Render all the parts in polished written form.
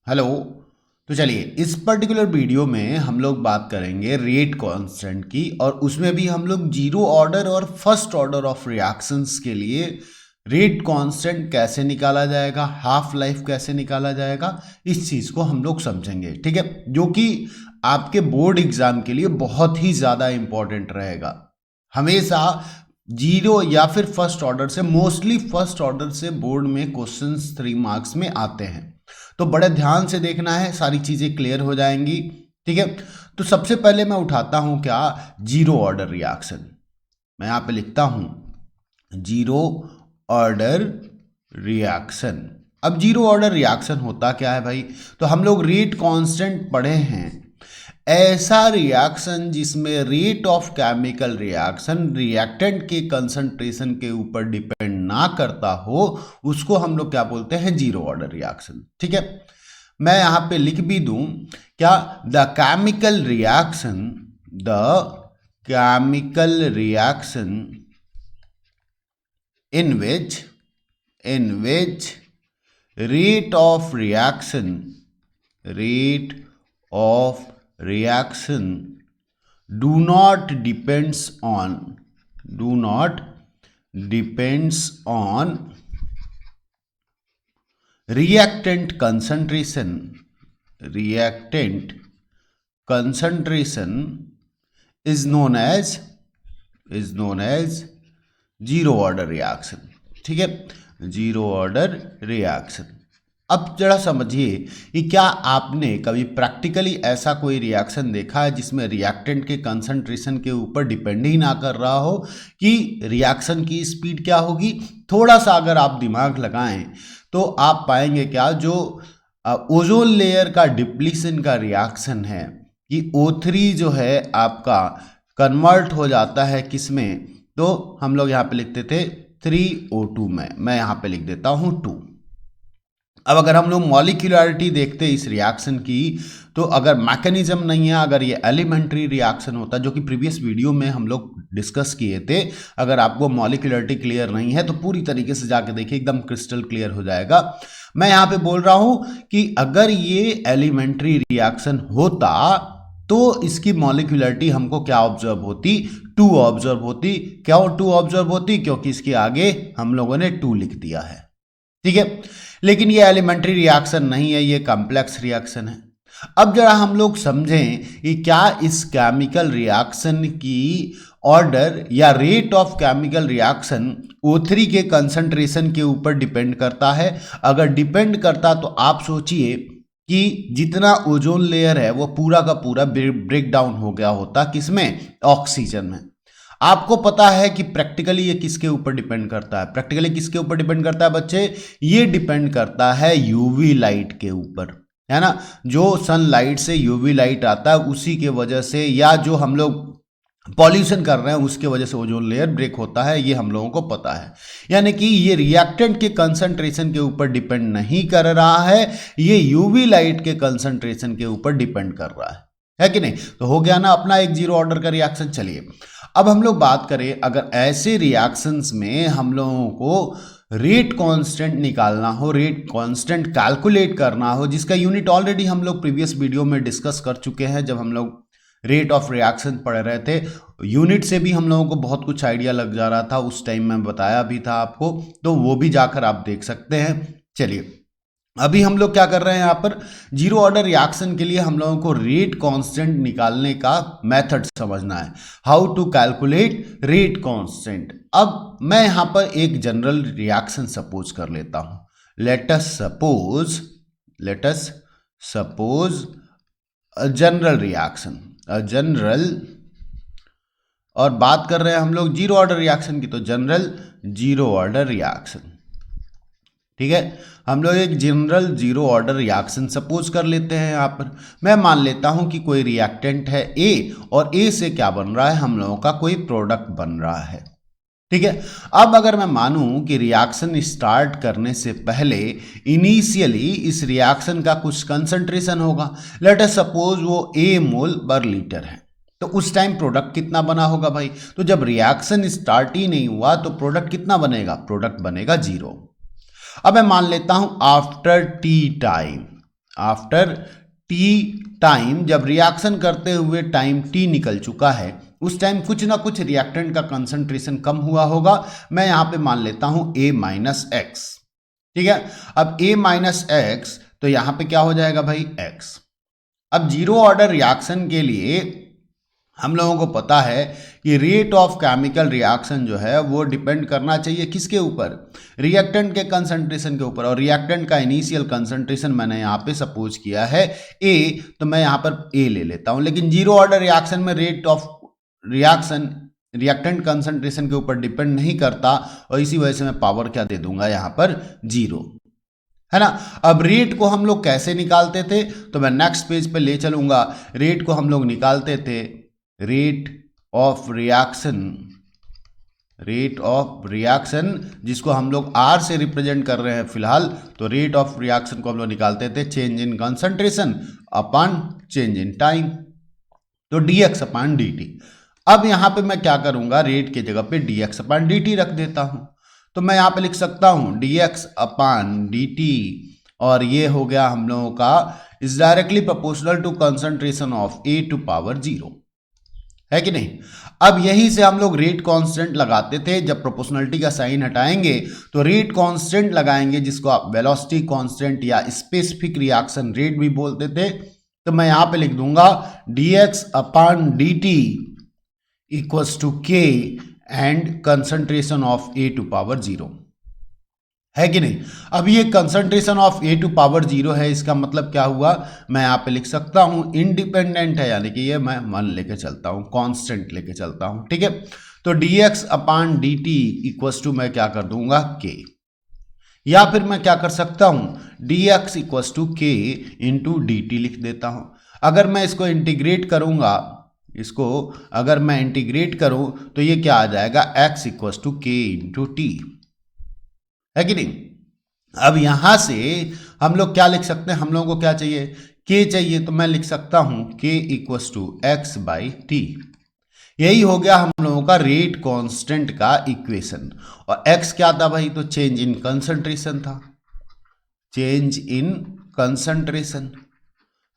Hello. तो चलिए इस पर्टिकुलर वीडियो में हम लोग बात करेंगे रेट कांस्टेंट की, और उसमें भी हम लोग जीरो ऑर्डर और फर्स्ट ऑर्डर ऑफ रिएक्शंस के लिए रेट कांस्टेंट कैसे निकाला जाएगा, हाफ लाइफ कैसे निकाला जाएगा, इस चीज़ को हम लोग समझेंगे। ठीक है, जो कि आपके बोर्ड एग्जाम के लिए बहुत ही ज़्यादा इंपॉर्टेंट रहेगा। हमेशा जीरो या फिर फर्स्ट ऑर्डर से, मोस्टली फर्स्ट ऑर्डर से बोर्ड में क्वेश्चंस 3 मार्क्स में आते हैं, तो बड़े ध्यान से देखना है, सारी चीज़ें क्लियर हो जाएंगी। ठीक है, तो सबसे पहले मैं उठाता हूं क्या, जीरो ऑर्डर रिएक्शन। मैं यहां पे लिखता हूं जीरो ऑर्डर रिएक्शन। अब जीरो ऑर्डर रिएक्शन होता क्या है भाई, तो हम लोग रेट कांस्टेंट पढ़े हैं, ऐसा रिएक्शन जिसमें rate of chemical reaction reactant के कंसंट्रेशन के ऊपर डिपेंड ना करता हो, उसको हम लोग क्या बोलते हैं, जीरो ऑर्डर रिएक्शन। ठीक है, मैं यहां पे लिख भी दूं क्या, the chemical reaction in which rate of reaction do not depends on reactant concentration is known as zero order reaction. ठीक है, जीरो ऑर्डर रिएक्शन। अब जरा समझिए कि क्या आपने कभी प्रैक्टिकली ऐसा कोई रिएक्शन देखा है जिसमें रिएक्टेंट के कंसंट्रेशन के ऊपर डिपेंड ही ना कर रहा हो कि रिएक्शन की स्पीड क्या होगी। थोड़ा सा अगर आप दिमाग लगाएं तो आप पाएंगे क्या, जो ओजोन लेयर का डिप्लीशन का रिएक्शन है कि O3 जो है आपका कन्वर्ट हो जाता है किस में, तो हम लोग यहाँ पे लिखते थे 3O2 में, मैं यहाँ पे लिख देता हूँ 2। अब अगर हम लोग मॉलिक्यूलरिटी देखते इस रिएक्शन की, तो अगर मैकेनिज्म नहीं है, अगर ये एलिमेंट्री रिएक्शन होता, जो कि प्रीवियस वीडियो में हम लोग डिस्कस किए थे, अगर आपको मॉलिक्यूलरिटी क्लियर नहीं है तो पूरी तरीके से जाके देखिए, एकदम क्रिस्टल क्लियर हो जाएगा। मैं यहाँ पे बोल रहा हूँ कि अगर ये एलिमेंट्री रिएक्शन होता तो इसकी मॉलिक्यूलरिटी हमको क्या ऑब्जर्व होती, 2 ऑब्जर्व होती। क्यों 2 ऑब्जर्व होती, क्योंकि इसके आगे हम लोगों ने 2 लिख दिया है। ठीक है, लेकिन ये एलिमेंट्री रिएक्शन नहीं है, ये कॉम्प्लेक्स रिएक्शन है। अब जरा हम लोग समझें कि क्या इस केमिकल रिएक्शन की ऑर्डर या rate of chemical reaction O3 के कंसंट्रेशन के ऊपर डिपेंड करता है। अगर डिपेंड करता तो आप सोचिए कि जितना ओजोन लेयर है वो पूरा का पूरा ब्रेक डाउन हो गया होता, किसमें, ऑक्सीजन में। आपको पता है कि प्रैक्टिकली ये किसके ऊपर डिपेंड करता है, प्रैक्टिकली किसके ऊपर डिपेंड करता है बच्चे, ये डिपेंड करता है यूवी लाइट के ऊपर, है ना। जो सनलाइट से यूवी लाइट आता है उसी के वजह से, या जो हम लोग पॉल्यूशन कर रहे हैं उसके वजह से ओजोन लेयर ब्रेक होता है, ये हम लोगों को पता है। यानी कि ये रिएक्टेंट के कंसंट्रेशन के ऊपर डिपेंड नहीं कर रहा है, ये यूवी लाइट के कंसंट्रेशन के ऊपर डिपेंड कर रहा है कि नहीं। तो हो गया ना अपना एक जीरो ऑर्डर का रिएक्शन। चलिए अब हम लोग बात करें, अगर ऐसे रिएक्शंस में हम लोगों को रेट कांस्टेंट निकालना हो, रेट कांस्टेंट कैलकुलेट करना हो, जिसका यूनिट ऑलरेडी हम लोग प्रीवियस वीडियो में डिस्कस कर चुके हैं, जब हम लोग रेट ऑफ रिएक्शन पढ़ रहे थे। यूनिट से भी हम लोगों को बहुत कुछ आइडिया लग जा रहा था, उस टाइम मैं बताया भी था आपको, तो वो भी जाकर आप देख सकते हैं। चलिए अभी हम लोग क्या कर रहे हैं, यहाँ पर जीरो ऑर्डर रिएक्शन के लिए हम लोगों को रेट कांस्टेंट निकालने का मेथड समझना है, how to calculate rate constant. अब मैं यहाँ पर एक जनरल रिएक्शन सपोज कर लेता हूँ। Let us suppose general reaction, general, और बात कर रहे हैं हम लोग जीरो ऑर्डर रिएक्शन की, तो जनरल जीरो ऑर्डर रिएक्शन। ठीक है, हम लोग एक general zero order reaction suppose कर लेते हैं। यहाँ पर मैं मान लेता हूं कि कोई रिएक्टेंट है A, और A से क्या बन रहा है, हम लोगों का कोई प्रोडक्ट बन रहा है। ठीक है, अब अगर मैं मानूं कि रिएक्शन स्टार्ट करने से पहले इनिशियली इस रिएक्शन का कुछ कंसंट्रेशन होगा, लेट अस सपोज वो A मोल पर लीटर है, तो उस टाइम प्रोडक्ट कितना बना होगा भाई। तो जब रिएक्शन स्टार्ट ही नहीं हुआ तो प्रोडक्ट कितना बनेगा, प्रोडक्ट बनेगा 0। अब मैं मान लेता हूं after T time, after T time, जब रिएक्शन करते हुए टाइम टी निकल चुका है, उस टाइम कुछ ना कुछ रिएक्टेंट का कंसंट्रेशन कम हुआ होगा। मैं यहाँ पे मान लेता हूँ a माइनस एक्स, ठीक है। अब a माइनस एक्स, तो यहाँ पे क्या हो जाएगा भाई x। अब जीरो ऑर्डर रिएक्शन के लिए हम लोगों को पता है कि रेट ऑफ केमिकल रिएक्शन जो है वो डिपेंड करना चाहिए किसके ऊपर, रिएक्टेंट के कंसंट्रेशन के ऊपर। और रिएक्टेंट का इनिशियल कंसंट्रेशन मैंने यहाँ पे सपोज किया है A, तो मैं यहाँ पर A ले लेता हूँ। लेकिन जीरो ऑर्डर रिएक्शन में rate of reaction reactant concentration के ऊपर डिपेंड नहीं करता, और इसी वजह से मैं पावर क्या दे दूंगा यहाँ पर 0, है ना। अब रेट को हम लोग कैसे निकालते थे, तो मैं नेक्स्ट पेज पे ले चलूंगा। रेट को हम लोग निकालते थे रेट ऑफ रिएक्शन, जिसको हम लोग R से रिप्रेजेंट कर रहे हैं फिलहाल। तो रेट ऑफ रिएक्शन को हम लोग निकालते थे change in concentration upon change in time, तो dx अपॉन dt। अब यहां पे मैं क्या करूंगा, रेट की जगह पे dx अपॉन dt रख देता हूं। तो मैं यहां पे लिख सकता हूं dx अपॉन dt, और ये हो गया हम लोगों का is directly proportional to concentration of a to power 0, है कि नहीं। अब यही से हम लोग रेट कांस्टेंट लगाते थे। जब प्रोपोर्शनलिटी का साइन हटाएंगे तो रेट कांस्टेंट लगाएंगे, जिसको आप वेलोसिटी कांस्टेंट या स्पेसिफिक रिएक्शन रेट भी बोलते थे। तो मैं यहां पे लिख दूंगा dx upon dt equals to k and concentration of a to power 0, है कि नहीं। अब ये concentration of a to power 0 है, इसका मतलब क्या हुआ, मैं यहाँ पे लिख सकता हूँ इंडिपेंडेंट है, यानी कि ये मैं 1 लेके चलता हूँ, कांस्टेंट लेके चलता हूँ, ठीक है। तो dx upon dt equals to मैं क्या कर दूंगा k, या फिर मैं क्या कर सकता हूँ dx equals to k into dt लिख देता हूँ। अगर मैं इसको इंटीग्रेट करूंगा, इसको अगर मैं इंटीग्रेट करूं तो ये क्या आ जाएगा x equals to k into t, है कि नहीं। अब यहां से हम लोग क्या लिख सकते हैं, हम लोगों को क्या चाहिए, k चाहिए, तो मैं लिख सकता हूं k equals to x by t. यही हो गया हम लोगों का रेट कांस्टेंट का इक्वेशन। और x क्या था भाई, तो चेंज इन कंसंट्रेशन था, चेंज इन कंसंट्रेशन,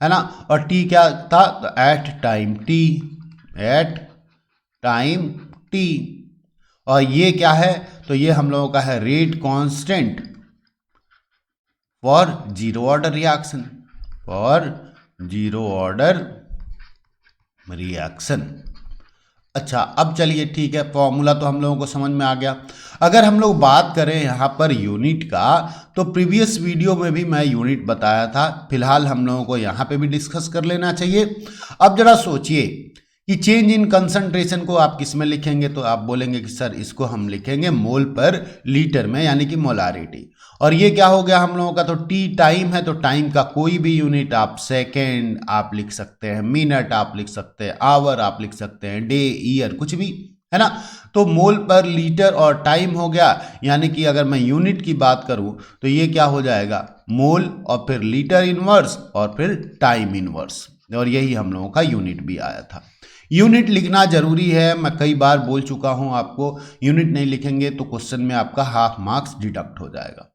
है ना। और t क्या था, तो एट टाइम t। और ये क्या है, तो ये हम लोगों का है rate constant for zero order reaction, अच्छा अब चलिए ठीक है, फॉर्मूला तो हम लोगों को समझ में आ गया। अगर हम लोग बात करें यहाँ पर यूनिट का, तो प्रीवियस वीडियो में भी मैं यूनिट बताया था, फिलहाल हम लोगों को यहाँ पे भी डिस्कस कर लेना चाहिए। अब जरा सोचिए कि चेंज इन कंसंट्रेशन को आप किस में लिखेंगे, तो आप बोलेंगे कि सर इसको हम लिखेंगे मोल पर लीटर में, यानी कि मोलारिटी। और ये क्या हो गया हम लोगों का, तो टी टाइम है, तो टाइम का कोई भी यूनिट आप सेकेंड आप लिख सकते हैं, मिनट आप लिख सकते हैं, आवर आप लिख सकते हैं, डे, ईयर, कुछ भी, है ना। तो मोल पर लीटर और टाइम हो गया, यानी कि अगर मैं यूनिट की बात करूं तो ये क्या हो जाएगा, मोल और फिर लीटर इनवर्स और फिर टाइम इनवर्स, और यही हम लोगों का यूनिट भी आया था। यूनिट लिखना जरूरी है, मैं कई बार बोल चुका हूं आपको, यूनिट नहीं लिखेंगे तो क्वेश्चन में आपका हाफ मार्क्स डिडक्ट हो जाएगा।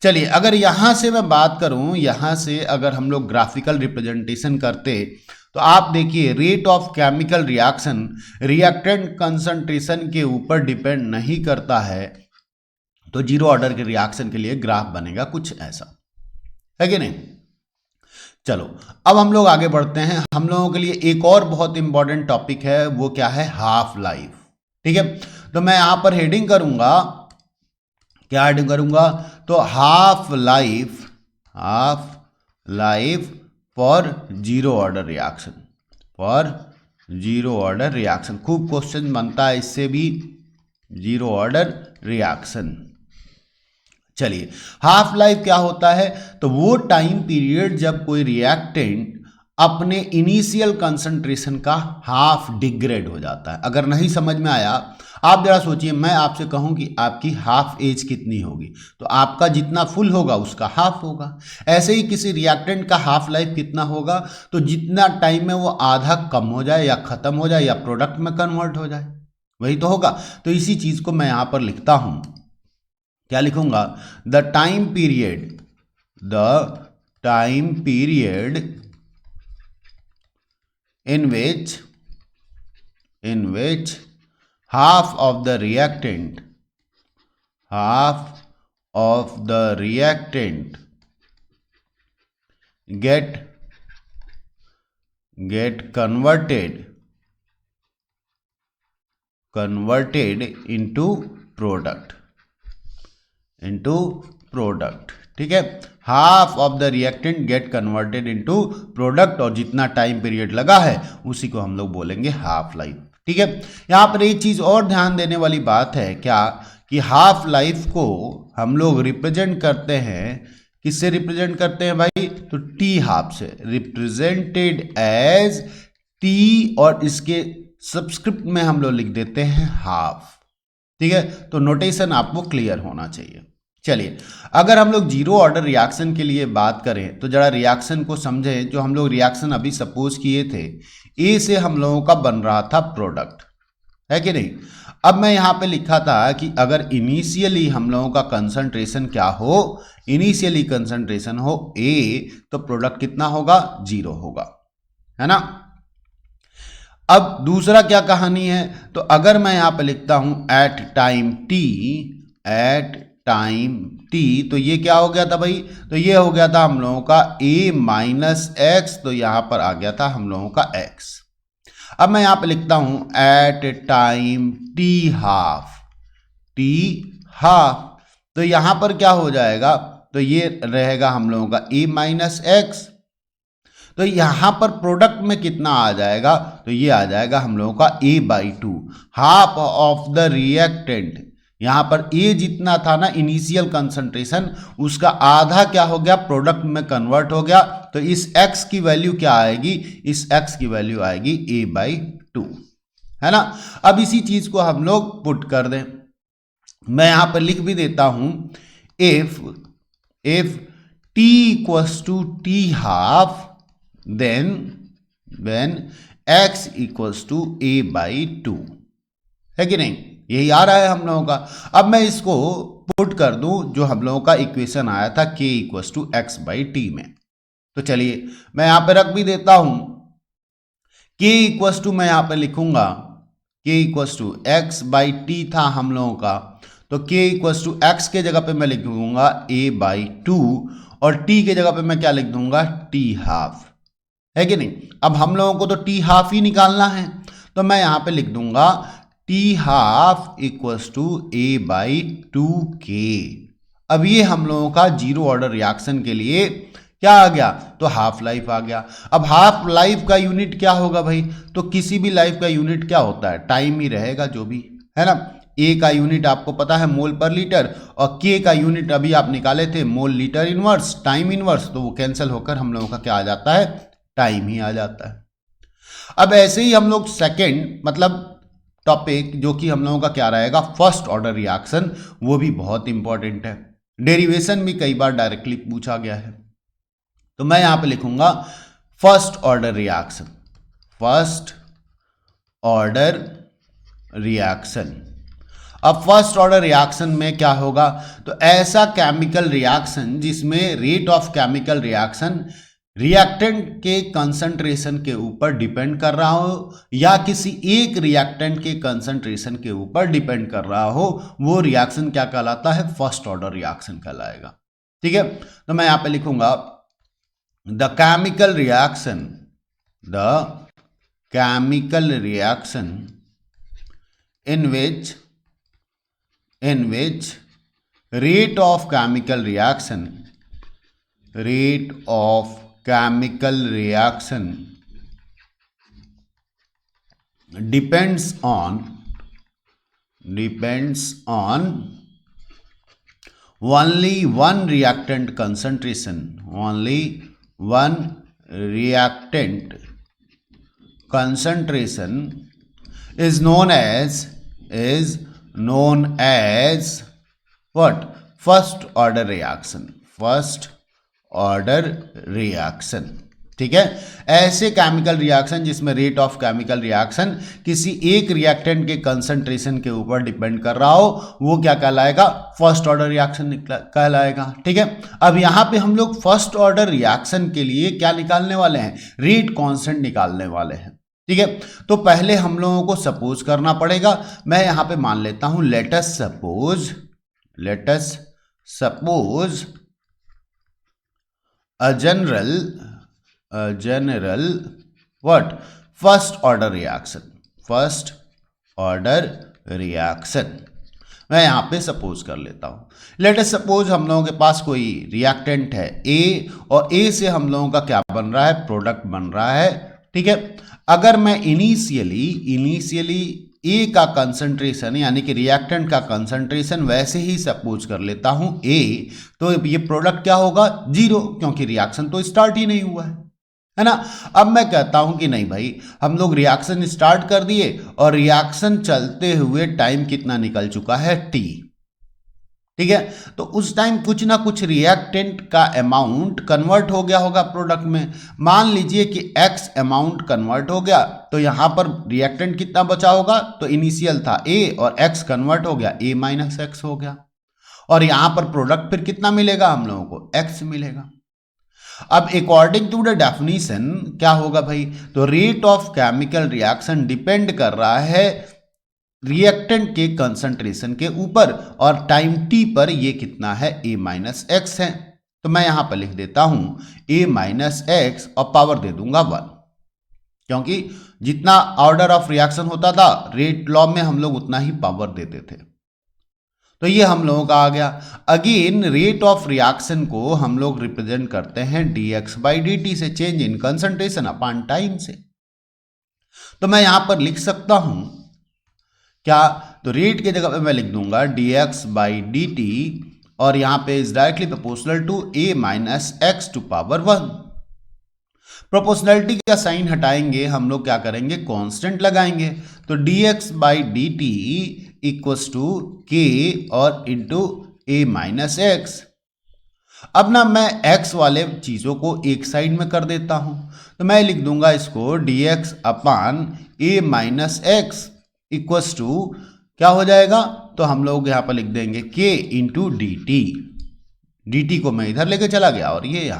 चलिए अगर यहां से मैं बात करूं, यहां से अगर हम लोग ग्राफिकल रिप्रेजेंटेशन करते तो आप देखिए rate of chemical reaction reactant concentration के ऊपर डिपेंड नहीं करता है, तो जीरो ऑर्डर के रिएक्शन के लिए ग्राफ बनेगा कुछ ऐसा, है कि नहीं। चलो अब हम लोग आगे बढ़ते हैं। हम लोगों के लिए एक और बहुत इंपॉर्टेंट टॉपिक है, वो क्या है, हाफ लाइफ, ठीक है। तो मैं यहां पर हेडिंग करूंगा, क्या हेडिंग करूंगा, तो half life for zero order reaction, खूब क्वेश्चन बनता है इससे भी, जीरो ऑर्डर रिएक्शन। चलिए हाफ लाइफ क्या होता है, तो वो टाइम पीरियड जब कोई रिएक्टेंट अपने इनिशियल कंसंट्रेशन का हाफ डिग्रेड हो जाता है। अगर नहीं समझ में आया, आप जरा सोचिए, मैं आपसे कहूं कि आपकी हाफ एज कितनी होगी, तो आपका जितना फुल होगा उसका हाफ होगा। ऐसे ही किसी रिएक्टेंट का हाफ लाइफ कितना होगा, तो जितना टाइम में वो आधा कम हो जाए या खत्म हो जाए या प्रोडक्ट में कन्वर्ट हो जाए, वही तो होगा। तो इसी चीज को मैं यहां पर लिखता हूं, क्या लिखूंगा, the time period time period in which half of the reactant get converted into product, ठीक है। Half of the reactant get converted into product, और जितना टाइम पीरियड लगा है उसी को हम लोग बोलेंगे हाफ लाइफ, ठीक है। यहाँ पर एक चीज और ध्यान देने वाली बात है क्या, कि हाफ लाइफ को हम लोग रिप्रेजेंट करते हैं, किससे रिप्रेजेंट करते हैं भाई, तो टी हाफ से, रिप्रेजेंटेड एज टी, और इसके सबस्क्रिप्ट में हम लोग लिख देते हैं हाफ, ठीक है। तो नोटेशन आपको क्लियर होना चाहिए। चलिए, अगर हम लोग जीरो ऑर्डर रिएक्शन के लिए बात करें तो जरा रिएक्शन को समझें। जो हम लोग रिएक्शन अभी सपोज किए थे, ए से हम लोगों का बन रहा था प्रोडक्ट, है कि नहीं। अब मैं यहाँ पे लिखा था कि अगर इनिशियली हम लोगों का कंसंट्रेशन क्या हो, इनिशियली कंसंट्रेशन हो ए, तो प्रोडक्ट कितना होगा, 0 होगा, है ना। अब दूसरा क्या कहानी है, तो अगर मैं यहाँ पे लिखता हूं एट टाइम टी, तो ये क्या हो गया था भाई, तो ये हो गया था हम लोगों का a माइनस एक्स, तो यहां पर आ गया था हम लोगों का x। अब मैं यहां पे लिखता हूं एट टाइम टी हाफ, तो यहां पर क्या हो जाएगा, तो ये रहेगा हम लोगों का a माइनस एक्स, तो यहां पर प्रोडक्ट में कितना आ जाएगा, तो ये आ जाएगा हम लोगों का a/2, half of the reactant. यहां पर a जितना था ना इनिशियल कंसंट्रेशन, उसका आधा क्या हो गया, प्रोडक्ट में कन्वर्ट हो गया, तो इस x की वैल्यू क्या आएगी, इस x की वैल्यू आएगी a/2, है ना। अब इसी चीज को हम लोग पुट कर दें, मैं यहां पर लिख भी देता हूं, if t equals to t half, then when x equals to a/2, है कि नहीं, यही आ रहा है हम लोगों का। अब मैं इसको पुट कर दूं, जो हम लोगों का इक्वेशन आया था k इक्वल्स टू x/t में, तो चलिए मैं यहां पे रख भी देता हूं, k इक्वल्स टू मैं यहां पे लिखूंगा k इक्वल्स टू x/t था हम लोगों का, तो k इक्वल्स टू x के जगह पे मैं लिख दूंगा a/2, और t के जगह पे मैं क्या लिख दूंगा, t हाफ, है कि नहीं। अब हम लोगों को तो टी हाफ ही निकालना है, तो मैं यहां पे लिख दूंगा T half equals to a/2k। अब ये हम लोगों का जीरो ऑर्डर रिएक्शन के लिए क्या आ गया, तो हाफ लाइफ आ गया। अब हाफ लाइफ का यूनिट क्या होगा भाई, तो किसी भी लाइफ का यूनिट क्या होता है, टाइम ही रहेगा जो भी, है ना। ए का यूनिट आपको पता है मोल पर लीटर, और के का यूनिट अभी आप निकाले थे mole litre inverse, time inverse, तो वो कैंसिल होकर हम लोगों का क्या आ जाता है, टाइम ही आ जाता है। अब ऐसे ही हम लोग सेकंड मतलब टॉपिक जो कि हम लोगों का क्या रहेगा, फर्स्ट ऑर्डर रिएक्शन, वो भी बहुत इंपॉर्टेंट है, डेरिवेशन भी कई बार डायरेक्टली पूछा गया है। तो मैं यहां पे लिखूंगा first order reaction, first order reaction. अब फर्स्ट ऑर्डर रिएक्शन में क्या होगा, तो ऐसा केमिकल रिएक्शन जिसमें rate of chemical reaction reactant के कंसंट्रेशन के ऊपर डिपेंड कर रहा हो, या किसी एक रिएक्टेंट के कंसंट्रेशन के ऊपर डिपेंड कर रहा हो, वो रिएक्शन क्या कहलाता है, फर्स्ट ऑर्डर रिएक्शन कहलाएगा, ठीक है। तो मैं यहां पे लिखूंगा the chemical reaction in which rate of chemical reaction depends on only one reactant concentration, is known as what, first order reaction, ठीक है। ऐसे केमिकल रिएक्शन जिसमें रेट ऑफ केमिकल रिएक्शन किसी एक रिएक्टेंट के कंसंट्रेशन के ऊपर डिपेंड कर रहा हो, वो क्या कहलाएगा, फर्स्ट ऑर्डर रिएक्शन कहलाएगा। ठीक है। अब यहाँ पे हम लोग फर्स्ट ऑर्डर रिएक्शन के लिए क्या निकालने वाले हैं, रेट कांस्टेंट निकालने वाले हैं। ठीक है। तो पहले हम लोगों को सपोज करना पड़ेगा। मैं यहाँ पे मान लेता हूं let's suppose a general what, first order reaction मैं यहां पे सपोज कर लेता हूं। लेट अस सपोज हम लोगों के पास कोई रिएक्टेंट है ए, और ए से हम लोगों का क्या बन रहा है, प्रोडक्ट बन रहा है। ठीक है। अगर मैं इनिशियली ए का कंसंट्रेशन यानी कि रिएक्टेंट का कंसंट्रेशन वैसे ही सपोज कर लेता हूं ए, तो ये प्रोडक्ट क्या होगा, 0, क्योंकि रिएक्शन तो स्टार्ट ही नहीं हुआ है ना। अब मैं कहता हूं कि नहीं भाई, हम लोग रिएक्शन स्टार्ट कर दिए और रिएक्शन चलते हुए टाइम कितना निकल चुका है, टी। ठीक है। तो उस टाइम कुछ ना कुछ रिएक्टेंट का अमाउंट कन्वर्ट हो गया होगा प्रोडक्ट में। मान लीजिए कि x अमाउंट कन्वर्ट हो गया, तो यहां पर रिएक्टेंट कितना बचा होगा, तो इनिशियल था a और x कन्वर्ट हो गया, a माइनस एक्स हो गया, और यहां पर प्रोडक्ट फिर कितना मिलेगा हम लोगों को, x मिलेगा। अब अकॉर्डिंग टू द डेफिनेशन क्या होगा भाई, तो rate of chemical reaction depend कर रहा है रिएक्टेंट के कंसंट्रेशन के ऊपर, और टाइम t पर ये कितना है, a माइनस एक्स है। तो मैं यहां पर लिख देता हूं a माइनस एक्स और पावर दे दूंगा 1, क्योंकि जितना ऑर्डर ऑफ रिएक्शन होता था रेट लॉ में हम लोग उतना ही पावर देते थे। तो ये हम लोगों का आ गया। अगेन रेट ऑफ रिएक्शन को हम लोग रिप्रेजेंट करते हैं dx बाई dt से, change in concentration upon time से। तो मैं यहां पर लिख सकता हूं क्या, तो रेट की जगह पे मैं लिख दूंगा dx बाई dt, और यहां पे is directly proportional to a minus x to power 1। Proportionality का साइन हटाएंगे, हम लोग क्या करेंगे, कांस्टेंट लगाएंगे। तो dx by dt equals to k और इंटू a माइनस एक्स। अब ना मैं x वाले चीजों को एक साइड में कर देता हूं, तो मैं लिख दूंगा इसको dx upon a minus x equals to क्या हो जाएगा, तो हम लोग यहां पर लिख देंगे k इंटू dt को मैं इधर लेके चला गया, और ये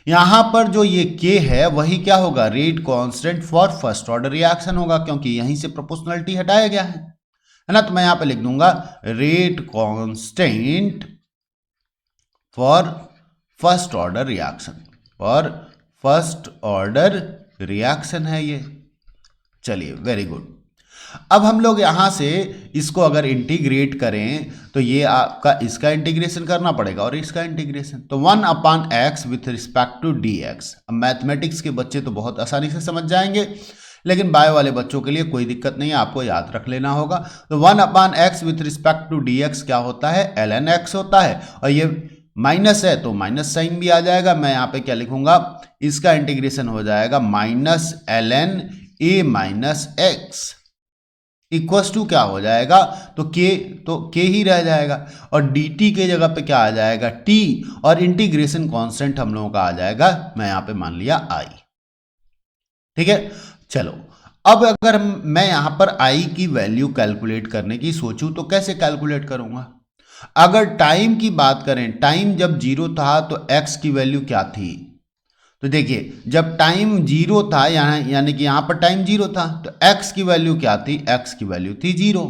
यहां पर जो ये k है वही क्या होगा, rate constant for first order reaction होगा, क्योंकि यहीं से प्रोपोर्शनलिटी हटाया गया है ना। तो मैं यहां पे लिख दूंगा rate constant for first order reaction, है ये। चलिए वेरी गुड। अब हम लोग यहां से इसको अगर इंटीग्रेट करें तो ये आपका इसका इंटीग्रेशन करना पड़ेगा और इसका इंटीग्रेशन, तो 1 upon x with respect to d x. अब मैथमेटिक्स के बच्चे तो बहुत आसानी से समझ जाएंगे, लेकिन बायो वाले बच्चों के लिए कोई दिक्कत नहीं है, आपको याद रख लेना होगा। तो 1 upon x with respect to d x क्या होता है, ln x होता है, और ये माइनस है तो माइनस साइन भी आ जाएगा। मैं यहाँ पे क्या लिखूंगा, इसका इंटीग्रेशन हो जाएगा minus ln a minus x equals to क्या हो जाएगा, तो k ही रह जाएगा, और dt के जगह पे क्या आ जाएगा, t, और इंटीग्रेशन कांस्टेंट हम लोगों का आ जाएगा, मैं यहाँ पे मान लिया i। ठीक है। चलो अब अगर मैं यहां पर i की वैल्यू कैलकुलेट करने की सोचूं तो कैसे कैलकुलेट करूंगा। अगर टाइम की बात करें, टाइम जब 0 था तो x की वैल्यू क्या थी, तो देखिए जब टाइम 0 था यानी कि यहां पर टाइम 0 था तो x की वैल्यू क्या थी, x की वैल्यू थी 0,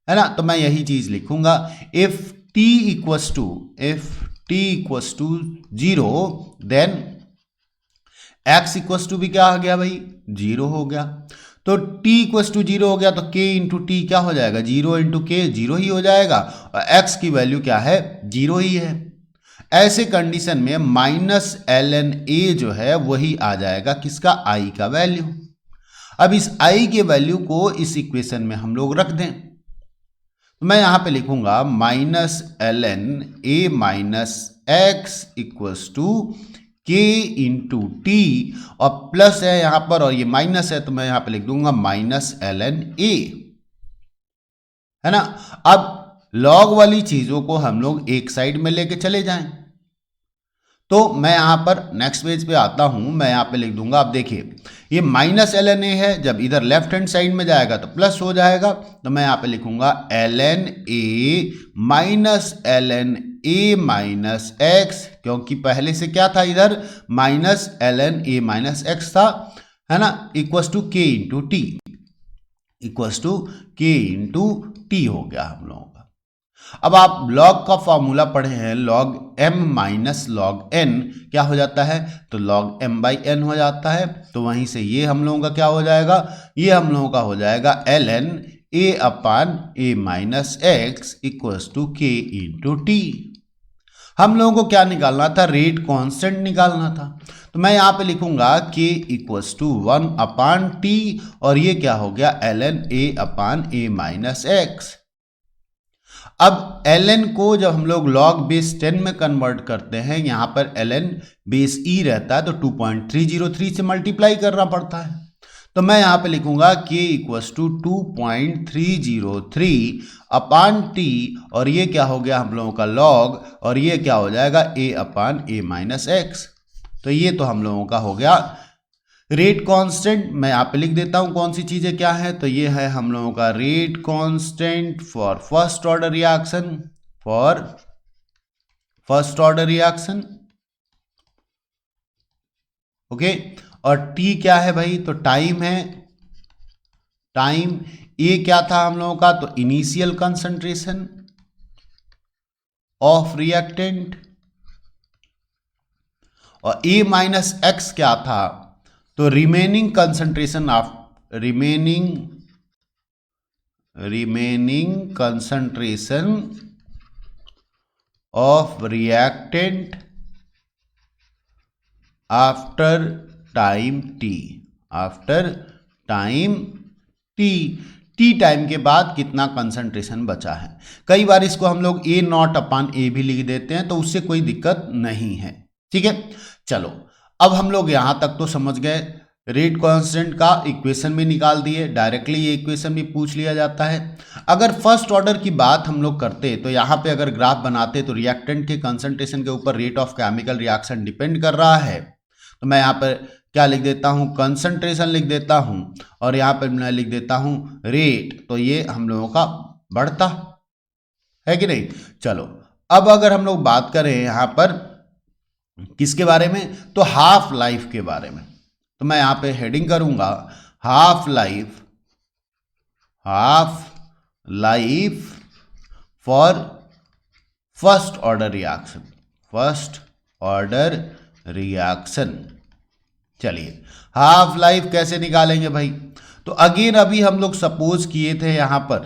है ना। तो मैं यही चीज लिखूंगा, if t equals to 0 then x equals to भी क्या आ गया भाई, 0 हो गया। तो t इक्वल्स टू 0 हो गया तो k इंटू टी क्या हो जाएगा, 0 इंटू के 0 ही हो जाएगा, और x की वैल्यू क्या है, 0 ही है। ऐसे कंडीशन में माइनस ln a जो है वही आ जाएगा किसका, i का वैल्यू। अब इस i के वैल्यू को इस इक्वेशन में हम लोग रख दें, तो मैं यहां पे लिखूंगा minus ln a minus x equals to k into t, और प्लस है यहां पर और ये माइनस है, तो मैं यहां पे लिख दूंगा माइनस ln a, है ना। अब लॉग वाली चीजों को हम लोग एक साइड में लेके चले जाएं, तो मैं यहाँ पर नेक्स्ट पेज पे आता हूँ, मैं यहाँ पे लिख दूंगा, आप देखिए ये माइनस एल एन ए है, जब इधर लेफ्ट हैंड साइड में जाएगा तो प्लस हो जाएगा, तो मैं यहाँ पे लिखूंगा L N A minus L N A minus x, क्योंकि पहले से क्या था इधर minus L N A minus x था, है ना, equals to k into t, equals to k into t हो गया हम लोगों का। अब आप लॉग का फॉर्मूला पढ़े हैं, log m minus log n क्या हो जाता है, तो लॉग m बाई n हो जाता है, तो वहीं से ये हम लोगों का क्या हो जाएगा, ये हम लोगों का हो जाएगा ln a upon a minus x equals to k into t. हम लोगों को क्या निकालना था, रेट कांस्टेंट निकालना था, तो मैं यहाँ पे लिखूंगा k equals to 1 upon t, और ये क्या हो गया ln a upon a minus x. अब ln को जब हम लोग log बेस 10 में कन्वर्ट करते हैं, यहां पर ln बेस e रहता है तो 2.303 से मल्टीप्लाई करना पड़ता है, तो मैं यहां पे लिखूंगा k equals to 2.303 upon t, और ये क्या हो गया हम लोगों का log, और ये क्या हो जाएगा a upon a minus x. तो ये तो हम लोगों का हो गया रेट कांस्टेंट। मैं यहाँ पे लिख देता हूँ कौन सी चीजें क्या है, तो ये है हम लोगों का rate constant for first order reaction, for first order reaction, okay. और टी क्या है भाई, तो टाइम है, टाइम। ए क्या था हम लोगों का, तो इनिशियल कंसंट्रेशन ऑफ रिएक्टेंट, और ए माइनस एक्स क्या था, तो remaining concentration of remaining concentration of reactant after time T, after time T time के बाद कितना कंसंट्रेशन बचा है। कई बार इसको हम लोग ए नॉट अपान ए भी लिख देते हैं, तो उससे कोई दिक्कत नहीं है, ठीक है। चलो अब हम लोग यहां तक तो समझ गए, रेट कांस्टेंट का इक्वेशन भी निकाल दिए, डायरेक्टली ये इक्वेशन भी पूछ लिया जाता है। अगर फर्स्ट ऑर्डर की बात हम लोग करते तो यहाँ पे अगर ग्राफ बनाते तो रिएक्टेंट के कंसंट्रेशन के ऊपर rate of chemical reaction depend कर रहा है, तो मैं यहाँ पर क्या लिख देता हूँ, कंसंट्रेशन लिख देता हूँ, और यहाँ पर मैं लिख देता हूँ रेट, तो ये हम लोगों का बढ़ता है कि नहीं। चलो अब अगर हम लोग बात करें यहाँ पर किसके बारे में, तो हाफ लाइफ के बारे में, तो मैं यहां पे हेडिंग करूंगा half life for first order reaction, first order reaction. चलिए हाफ लाइफ कैसे निकालेंगे भाई, तो अगेन अभी हम लोग सपोज किए थे, यहां पर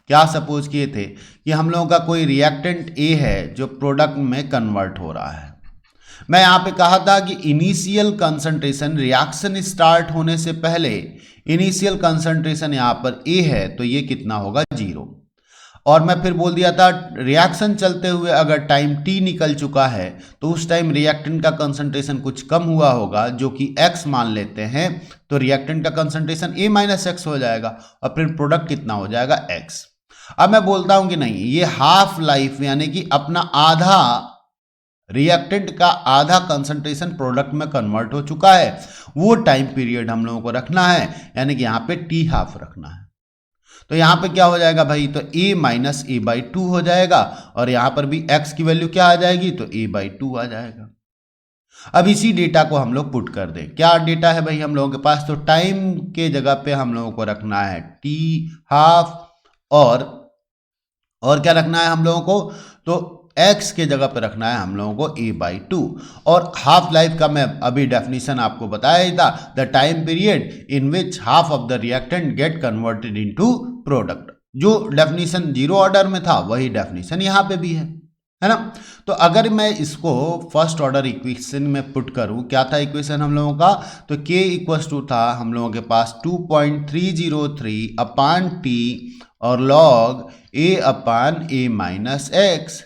क्या सपोज किए थे कि हम लोगों का कोई रिएक्टेंट ए है जो प्रोडक्ट में कन्वर्ट हो रहा है। मैं यहाँ पे कहा था कि इनिशियल कंसंट्रेशन रिएक्शन स्टार्ट होने से पहले इनिशियल कंसंट्रेशन यहाँ पर ए है, तो ये कितना होगा 0, और मैं फिर बोल दिया था रिएक्शन चलते हुए अगर टाइम टी निकल चुका है तो उस टाइम रिएक्टेंट का कंसंट्रेशन कुछ कम हुआ होगा, जो कि x मान लेते हैं, तो रिएक्टेंट का कंसंट्रेशन a माइनस एक्स हो जाएगा, और फिर प्रोडक्ट कितना हो जाएगा x। अब मैं बोलता हूं कि नहीं, ये हाफ लाइफ यानी कि अपना आधा रिएक्टेंट का आधा कंसंट्रेशन प्रोडक्ट में कन्वर्ट हो चुका है, वो टाइम पीरियड हम लोगों को रखना है, यानी कि यहाँ पे टी हाफ रखना है। तो यहाँ पे क्या हो जाएगा भाई, तो a माइनस ए बाई 2 हो जाएगा, और यहाँ पर भी x की वैल्यू क्या आ जाएगी, तो a बाई 2 आ जाएगा। अब इसी डेटा को हम लोग पुट कर दें, क्या डेटा है भाई हम लोगों के पास, तो टाइम के जगह पे हम लोगों को रखना है टी हाफ, और क्या रखना है हम लोगों को, तो x के जगह पे रखना है हम लोगों को a बाई 2। और हाफ लाइफ का मैं अभी डेफिनेशन आपको बताया ही था, the time period in which half of the reactant get converted into product. जो डेफिनेशन 0 ऑर्डर में था वही डेफिनेशन यहाँ पे भी है ना। तो अगर मैं इसको फर्स्ट ऑर्डर इक्वेशन में पुट करूँ, क्या था इक्वेशन हम लोगों का, तो k इक्वल्स टू था हम लोगों के पास 2.303 अपान टी और log a upon a minus x.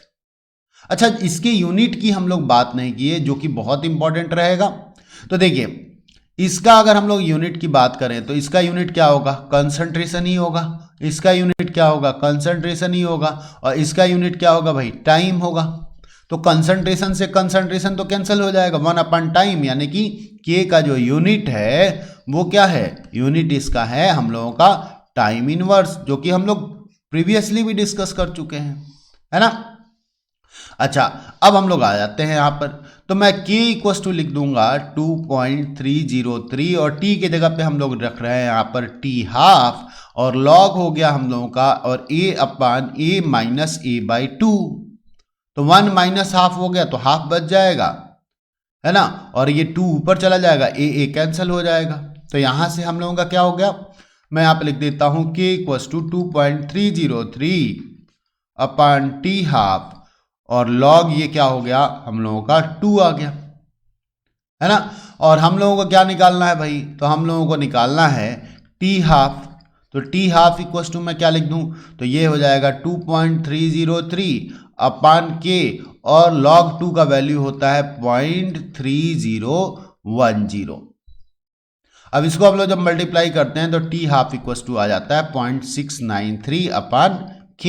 अच्छा, इसके यूनिट की हम लोग बात नहीं की है, जो कि बहुत इंपॉर्टेंट रहेगा। तो देखिए इसका अगर हम लोग यूनिट की बात करें तो इसका यूनिट क्या होगा, कंसंट्रेशन ही होगा, इसका यूनिट क्या होगा, कंसंट्रेशन ही होगा, और इसका यूनिट क्या होगा भाई, टाइम होगा। तो कंसंट्रेशन से कंसंट्रेशन तो कैंसिल हो जाएगा, 1/टाइम, यानी कि के का जो यूनिट है वो क्या है, यूनिट इसका है हम लोगों का टाइम इनवर्स, जो कि हम लोग प्रीवियसली भी डिस्कस कर चुके हैं, है ना। अच्छा, अब हम लोग आ जाते हैं यहाँ पर, तो मैं k इक्वस टू लिख दूंगा 2.303 और t के जगह पे हम लोग रख रहे हैं यहाँ पर t हाफ, और log हो गया हम लोगों का, और a/a माइनस a/2, तो 1 माइनस हाफ हो गया तो हाफ बच जाएगा, है ना, और ये 2 ऊपर चला जाएगा, a कैंसिल हो जाएगा। तो यहां से हम लोगों का क्या हो गया, मैं यहाँ पे लिख देता हूं k equals to 2.303 upon t half, और log ये क्या हो गया हम लोगों का 2 आ गया, है ना। और हम लोगों को क्या निकालना है भाई, तो हम लोगों को निकालना है t हाफ, तो t हाफ इक्वस टू मैं क्या लिख दूं, तो ये हो जाएगा 2.303 अपॉन k, और log 2 का वैल्यू होता है 0.3010। अब इसको हम लोग जब मल्टीप्लाई करते हैं तो t हाफ इक्वस टू आ जाता है 0.693 अपॉन k।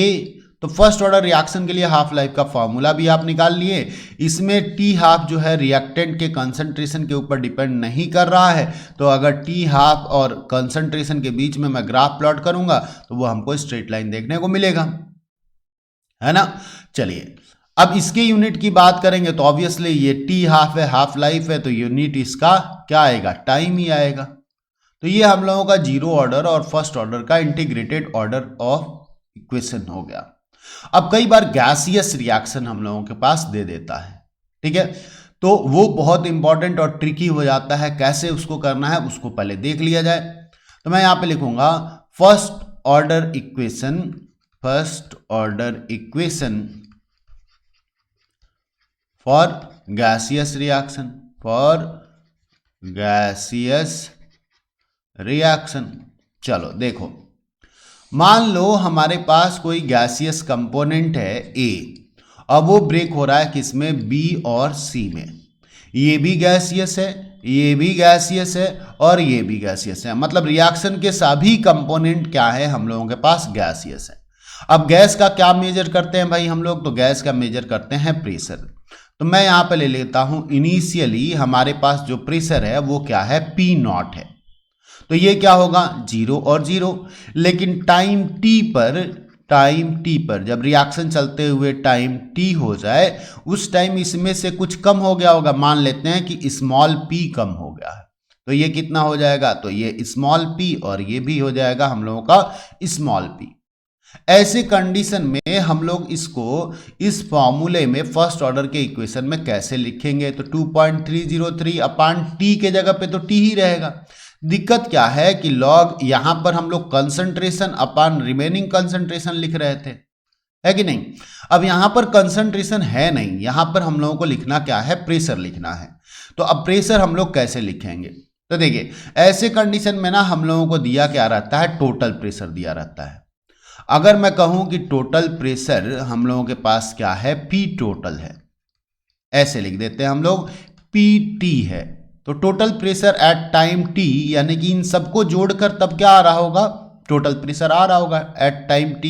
तो फर्स्ट ऑर्डर रिएक्शन के लिए हाफ लाइफ का फॉर्मूला भी आप निकाल लिए। इसमें t हाफ जो है रिएक्टेंट के कंसंट्रेशन के ऊपर डिपेंड नहीं कर रहा है, तो अगर t हाफ और कंसंट्रेशन के बीच में मैं ग्राफ प्लॉट करूंगा तो वो हमको स्ट्रेट लाइन देखने को मिलेगा, है ना। चलिए, अब इसके यूनिट की बात करेंगे तो ऑब्वियसली ये t हाफ है, हाफ लाइफ है, तो यूनिट इसका क्या आएगा, टाइम ही आएगा। तो ये हम लोगों का जीरो ऑर्डर और फर्स्ट ऑर्डर का इंटीग्रेटेड ऑर्डर ऑफ इक्वेशन हो गया। अब कई बार गैसियस रिएक्शन हम लोगों के पास दे देता है, ठीक है, तो वो बहुत इंपॉर्टेंट और ट्रिकी हो जाता है, कैसे उसको करना है उसको पहले देख लिया जाए। तो मैं यहां पे लिखूंगा first order equation for gaseous reaction. चलो देखो, मान लो हमारे पास कोई गैसियस कंपोनेंट है A, अब वो ब्रेक हो रहा है किसमें, B और C में। ये भी गैसियस है, ये भी गैसियस है, और ये भी गैसियस है, मतलब रिएक्शन के सभी कंपोनेंट क्या है हम लोगों के पास, गैसियस है। अब गैस का क्या मेजर करते हैं भाई हम लोग, तो गैस का मेजर करते हैं प्रेशर। तो मैं यहां पे ले लेता हूं इनिशियली हमारे पास जो प्रेशर है वो क्या है, P0 है, तो ये क्या होगा 0 और 0। लेकिन टाइम t पर जब रिएक्शन चलते हुए टाइम t हो जाए उस टाइम इसमें से कुछ कम हो गया होगा, मान लेते हैं कि स्मॉल p कम हो गया है, तो ये कितना हो जाएगा, तो ये स्मॉल p, और ये भी हो जाएगा हम लोगों का स्मॉल p। ऐसे कंडीशन में हम लोग इसको इस फॉर्मूले में फर्स्ट ऑर्डर के इक्वेशन में कैसे लिखेंगे, तो 2.303 अपॉन t के जगह पे तो t ही रहेगा। दिक्कत क्या है कि लॉग यहां पर हम लोग कंसंट्रेशन अपॉन रिमेनिंग कंसंट्रेशन लिख रहे थे, है कि नहीं। अब यहां पर कंसंट्रेशन है नहीं, यहां पर हम लोगों को लिखना क्या है, प्रेशर लिखना है। तो अब प्रेशर हम लोग कैसे लिखेंगे, तो देखिए ऐसे कंडीशन में ना हम लोगों को दिया क्या रहता है, टोटल प्रेशर दिया रहता है। अगर मैं कहूं कि टोटल प्रेशर हम लोगों के पास क्या है, P टोटल है, ऐसे लिख देते हैं हम लोग, PT है। तो total pressure at time t, यानी कि इन सबको जोड़कर तब क्या आ रहा होगा, टोटल प्रेशर आ रहा होगा एट टाइम t।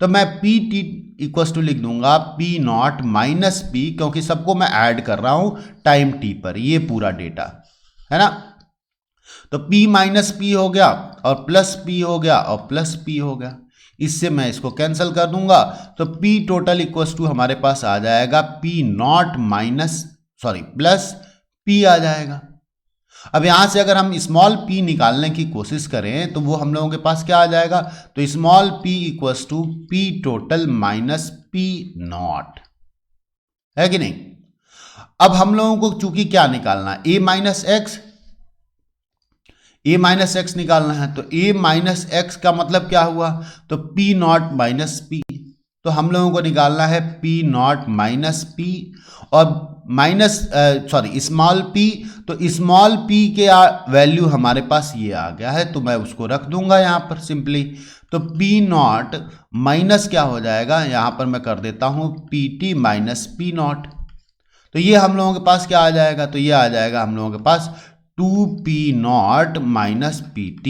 तो मैं PT इक्वल टू लिख दूंगा P0 माइनस P, क्योंकि सबको मैं ऐड कर रहा हूं टाइम t पर, ये पूरा डेटा है ना। तो P माइनस P हो गया, और प्लस P हो गया, और प्लस P हो गया, इससे मैं इसको कैंसिल कर दूंगा। तो P टोटल इक्वल टू हमारे पास आ जाएगा P0 प्लस P आ जाएगा। अब यहां से अगर हम स्मॉल p निकालने की कोशिश करें तो वो हम लोगों के पास क्या आ जाएगा, तो small p equals to P total minus P0, है कि नहीं। अब हम लोगों को चूंकि क्या निकालना है, a माइनस एक्स निकालना है, तो a माइनस एक्स का मतलब क्या हुआ, तो P0 माइनस P। तो हम लोगों को निकालना है P0 माइनस P, और स्मॉल p, तो स्मॉल p के वैल्यू हमारे पास ये आ गया है, तो मैं उसको रख दूंगा यहां पर सिंपली। तो P0 माइनस क्या हो जाएगा, यहां पर मैं कर देता हूं PT माइनस P0, तो ये हम लोगों के पास क्या आ जाएगा, तो ये आ जाएगा हम लोगों के पास 2P0 माइनस PT।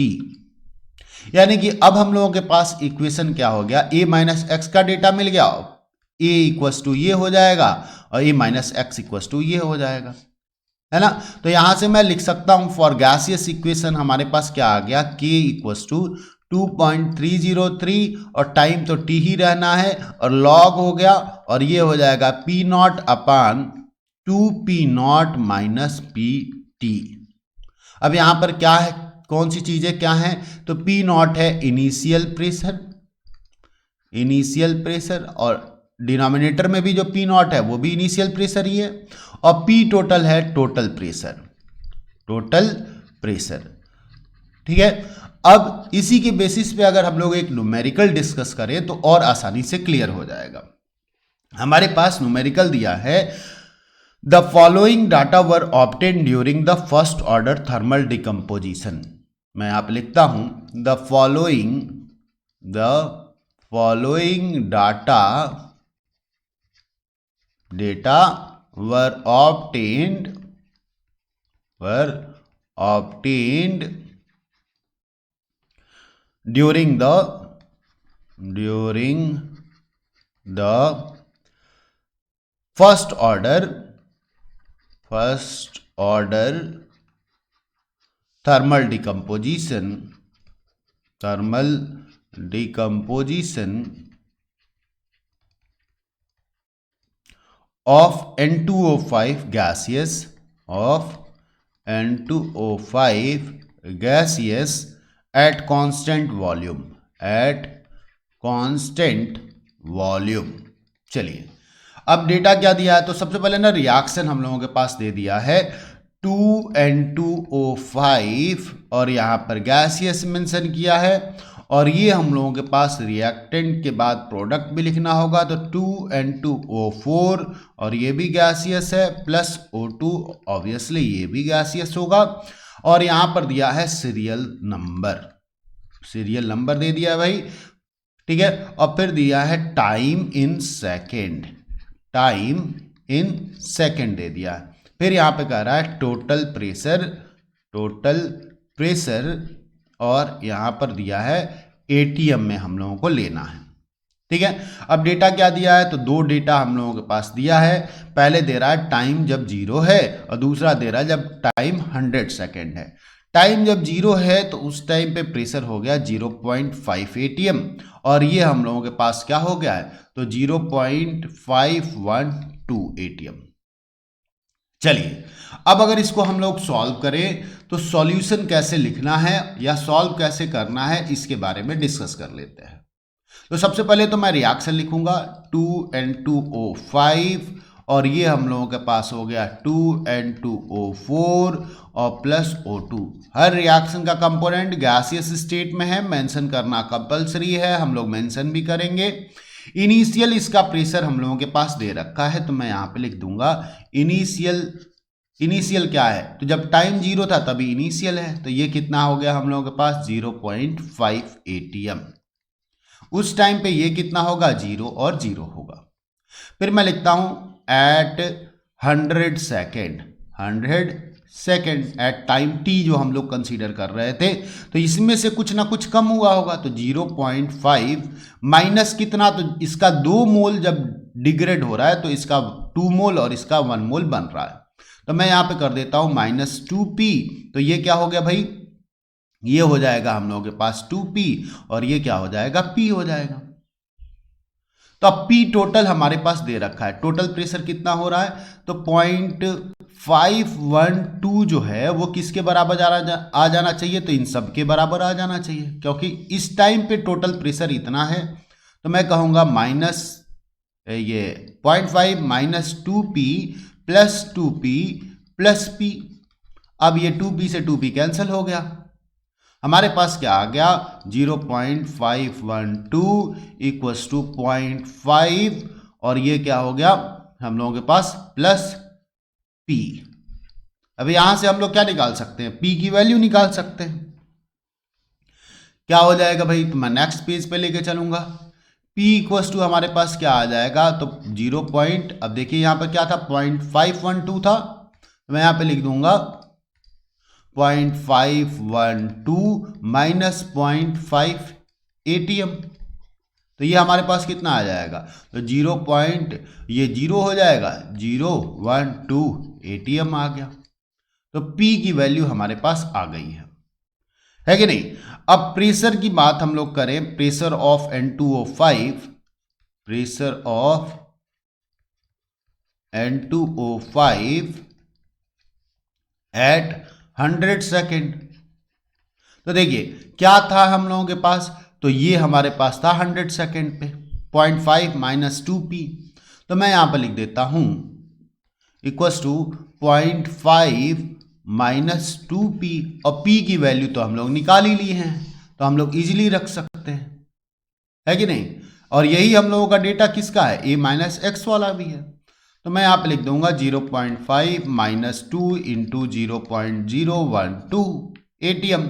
यानी कि अब हम लोगों के पास इक्वेशन क्या हो गया, a माइनस एक्स का डेटा मिल गया, ए इक्वस टू ये हो जाएगा और ए माइनस एक्स इक्वस टू ये हो जाएगा, है ना। तो यहां से मैं लिख सकता हूं फॉर गैसियस इक्वेशन हमारे पास क्या आ गया, के इक्वस टू 2.303 और टाइम तो टी ही रहना है और लॉग हो गया और ये हो जाएगा P not upon 2p0 minus P T. अब यहां पर क्या है, कौन सी चीजें क्या हैं, तो पी नॉट है इनिशियल प्रेशर और डिनोमिनेटर में भी जो पी नॉट है वो भी इनिशियल प्रेशर ही है और पी टोटल है टोटल प्रेशर, ठीक है। अब इसी के बेसिस पे अगर हम लोग एक न्यूमेरिकल डिस्कस करें तो और आसानी से क्लियर हो जाएगा। हमारे पास न्यूमेरिकल दिया है, the following data were obtain during the first order thermal decomposition. मैं यहां पे लिखता हूं the following data were obtained during the first order thermal decomposition of N2O5 gaseous at constant volume। चलिए अब डेटा क्या दिया है, तो सबसे पहले ना रिएक्शन हम लोगों के पास दे दिया है 2N2O5 और यहां पर गैसियस मेंशन किया है और ये हम लोगों के पास रिएक्टेंट के बाद प्रोडक्ट भी लिखना होगा, तो 2N2O4 और ये भी गैसियस है प्लस O2 ऑब्वियसली ये भी गैसियस होगा और यहां पर दिया है सीरियल नंबर दे दिया है भाई, ठीक है। और फिर दिया है टाइम इन सेकेंड दे दिया है। फिर यहां पे कह रहा है टोटल प्रेशर और यहां पर दिया है एटीएम में हम लोगों को लेना है, ठीक है। अब डेटा क्या दिया है, तो दो डेटा हम लोगों के पास दिया है, पहले दे रहा है टाइम जब 0 है और दूसरा दे रहा है जब टाइम 100 सेकेंड है। टाइम जब 0 है तो उस टाइम पे प्रेशर हो गया 0.5 एटीएम और ये हम लोगों के पास क्या हो गया है, तो 0.512 एटीएम। चलिए अब अगर इसको हम लोग सॉल्व करें तो सॉल्यूशन कैसे लिखना है या सॉल्व कैसे करना है इसके बारे में डिस्कस कर लेते हैं। तो सबसे पहले तो मैं रिएक्शन लिखूंगा 2N2O5 और ये हम लोगों के पास हो गया 2N2O4 और प्लस O2। हर रिएक्शन का कंपोनेंट गैसियस स्टेट में है, मेंशन करना कंपलसरी है, हम लोग मेंशन भी करेंगे। इनिशियल इसका प्रेशर हम लोगों के पास दे रखा है तो मैं यहां पे लिख दूंगा इनिशियल क्या है, तो जब टाइम 0 था तभी इनिशियल है, तो ये कितना हो गया हम लोगों के पास 0.5 एटीएम। उस टाइम पे ये कितना होगा 0 और 0 होगा। फिर मैं लिखता हूं at 100 second at time t जो हम लोग कंसीडर कर रहे थे, तो इसमें से कुछ ना कुछ कम हुआ होगा, तो 0.5 माइनस कितना, तो इसका 2 मोल जब डिग्रेड हो रहा है तो इसका 2 मोल और इसका 1 मोल बन रहा है, तो मैं यहां पे कर देता हूं -2p, तो ये क्या हो गया भाई, ये हो जाएगा हम लोगों के पास 2p और ये क्या हो जाएगा p हो जाएगा। तो अब p टोटल हमारे पास दे रखा है, टोटल प्रेशर कितना हो रहा है, तो 0.512 जो है वो किसके बराबर आ जाना चाहिए, तो इन सब के बराबर आ जाना चाहिए, क्योंकि इस टाइम पे टोटल प्रेशर इतना है, तो मैं कहूंगा माइनस ये 0.5 minus 2p plus 2p plus p। अब ये 2p से 2p कैंसिल हो गया, हमारे पास क्या आ गया 0.512 इक्वल्स टू 0.5 और ये क्या हो गया हम लोगों के पास प्लस p। अब यहां से हम लोग क्या निकाल सकते हैं, p की वैल्यू निकाल सकते हैं। क्या हो जाएगा भाई, तो मैं नेक्स्ट पेज पे लेके चलूंगा। p इक्वल्स टू हमारे पास क्या आ जाएगा, तो 0. अब देखिए यहां पर क्या था 0.512 था, तो मैं यहां पे लिख दूंगा 0.512 माइनस 0.5 एटीएम, तो ये हमारे पास कितना आ जाएगा, तो ये 0 हो जाएगा, 012 ATM आ गया। तो P की वैल्यू हमारे पास आ गई है कि नहीं। अब प्रेशर की बात हम लोग करें, pressure of N2O5, pressure of N2O5 at 100 second. तो देखिए क्या था हम लोगों के पास, तो ये हमारे पास था 100 सेकेंड पे 0.5 माइनस 2p। तो मैं यहां पर लिख देता हूं इक्वल्स टू 0.5 माइनस 2p, और p की वैल्यू तो हम लोग निकाल ही ली हैं, तो हम लोग इजीली रख सकते हैं, है कि नहीं। और यही हम लोगों का डेटा किसका है, a माइनस एक्स वाला भी है। तो मैं यहाँ पे लिख दूंगा 0.5 माइनस 2 इंटू 0.012 ATM,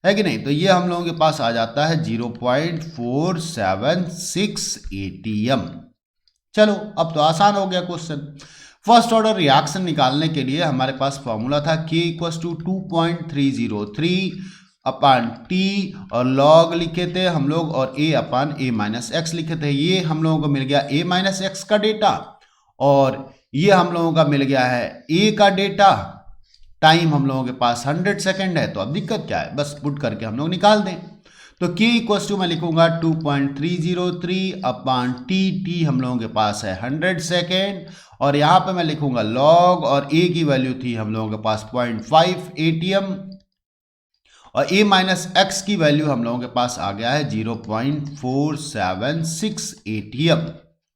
है कि नहीं। तो ये हम लोगों के पास आ जाता है 0.476 ATM। चलो अब तो आसान हो गया क्वेश्चन। फर्स्ट ऑर्डर रिएक्शन निकालने के लिए हमारे पास फॉर्मूला था K equals to 2.303 upon T, और लॉग लिखे थे हम लोग, और A upon A minus x लिखे थे। ये हम लोगों को मिल गया A माइनस एक्स का डेटा, और ये हम लोगों का मिल गया है A का डेटा। टाइम हम लोगों के पास 100 सेकेंड है, तो अब दिक्कत क्या है, बस पुट करके हम लोग निकाल दें। तो K इक्वल्स टू मैं लिखूंगा 2.303 अपान T हम लोगों के पास है 100 सेकेंड, और यहाँ पे मैं लिखूंगा लॉग, और A की वैल्यू थी हम लोगों के पास 0.5 ATM, और A माइनस एक्स की वैल्यू हम लोगों के पास आ गया है 0.476 ATM,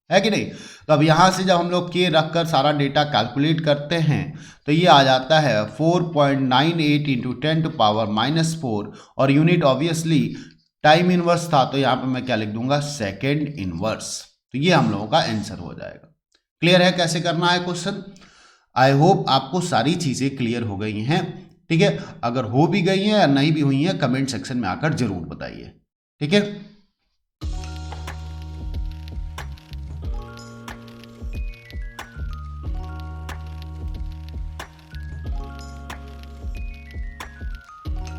है कि नहीं। तो अब यहां से जब हम लोग K रखकर सारा डेटा कैलकुलेट करते हैं तो ये आ जाता है 4.98 इंटू 10 टू पावर माइनस 4, और यूनिट ऑब्वियसली टाइम इनवर्स था, तो यहाँ पे मैं क्या लिख दूंगा, सेकेंड इनवर्स। तो ये हम लोगों का आंसर हो जाएगा। क्लियर है कैसे करना है क्वेश्चन। आई होप आपको सारी चीजें क्लियर हो गई हैं, ठीक है। अगर हो भी गई हैं या नहीं भी हुई हैं, कमेंट सेक्शन में आकर जरूर बताइए, ठीक है।